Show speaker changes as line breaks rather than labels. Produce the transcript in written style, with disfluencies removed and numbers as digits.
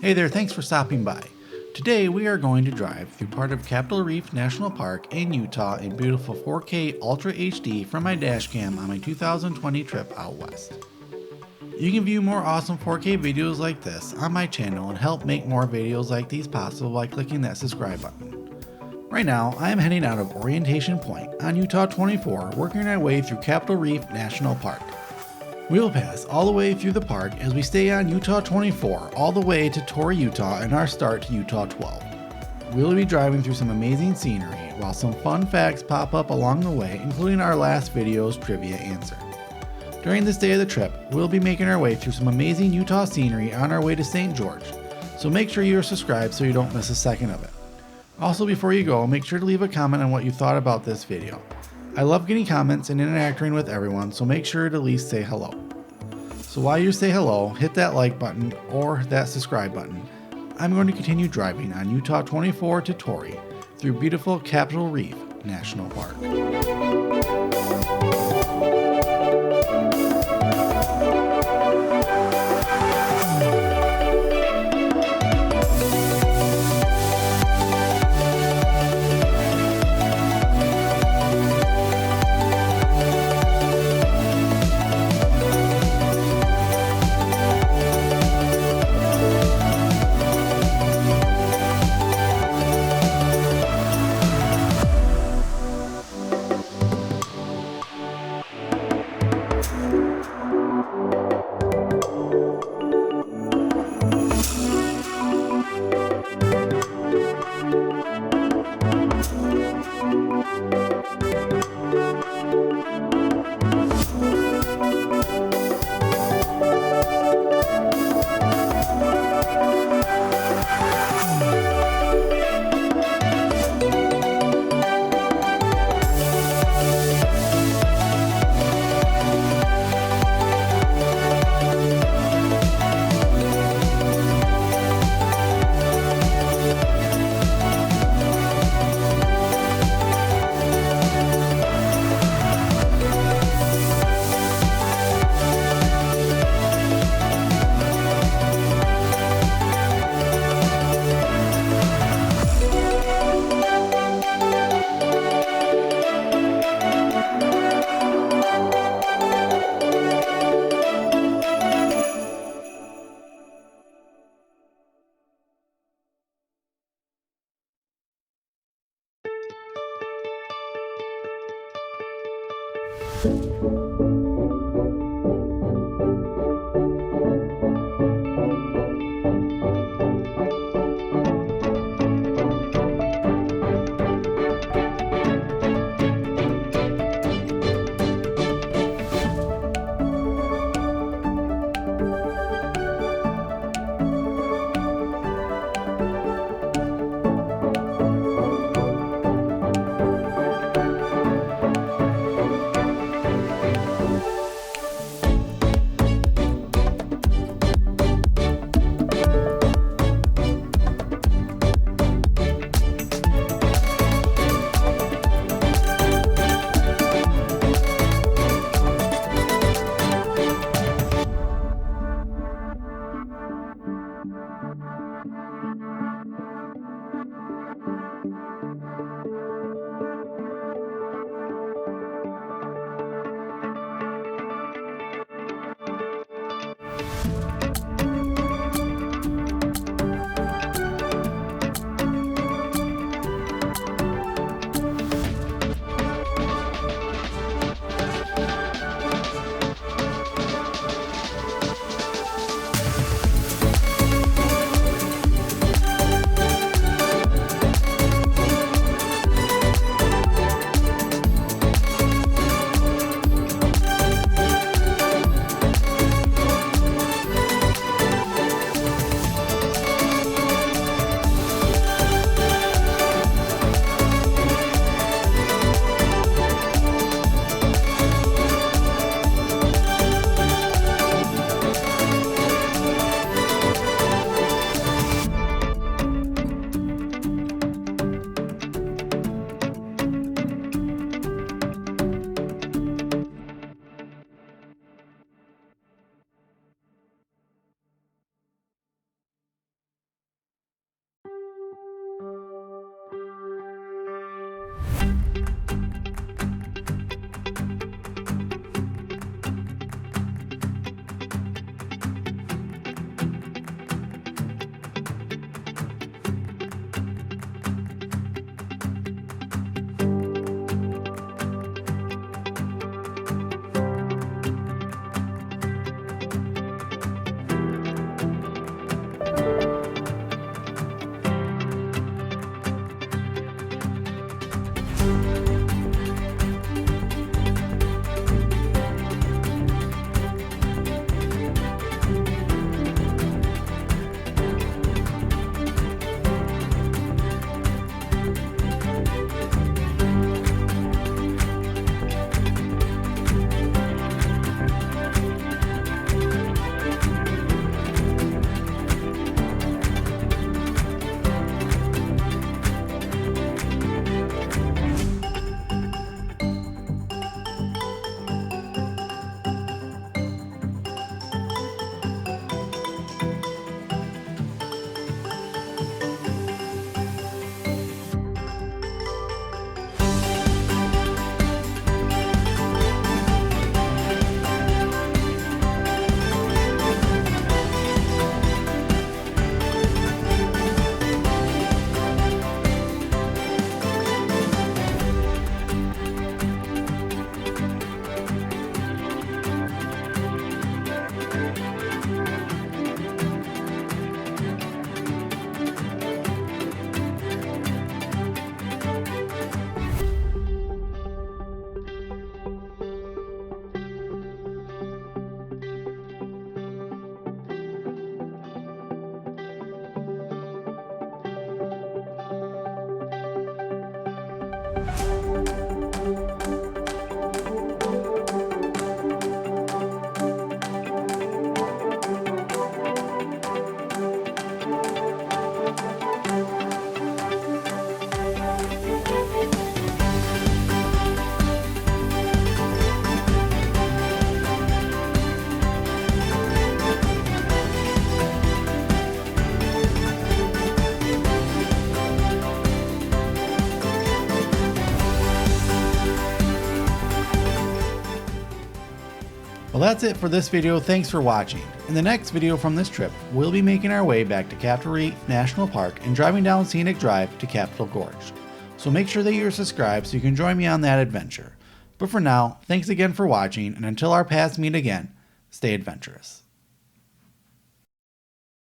Hey there, thanks for stopping by. Today we are going to drive through part of Capitol Reef National Park in Utah in beautiful 4K Ultra HD from my dashcam on my 2020 trip out west. You can view more awesome 4K videos like this on my channel and help make more videos like these possible by clicking that subscribe button. Right now, I am heading out of Orientation Point on Utah 24, working our way through Capitol Reef National Park. We will pass all the way through the park as we stay on Utah 24 all the way to Torrey, Utah and our start to Utah 12. We will be driving through some amazing scenery while some fun facts pop up along the way, including our last video's trivia answer. During this day of the trip, we'll be making our way through some amazing Utah scenery on our way to St. George, so make sure you are subscribed so you don't miss a second of it. Also, before you go, make sure to leave a comment on what you thought about this video. I love getting comments and interacting with everyone, so make sure to at least say hello. So while you say hello, hit that like button or that subscribe button. I'm going to continue driving on Utah 24 to Torrey through beautiful Capitol Reef National Park. Well, that's it for this video. Thanks for watching. In the next video from this trip, we'll be making our way back to Capitol Reef National Park and driving down Scenic Drive to Capitol Gorge. So make sure that you're subscribed so you can join me on that adventure. But for now, thanks again for watching, and until our paths meet again, stay adventurous.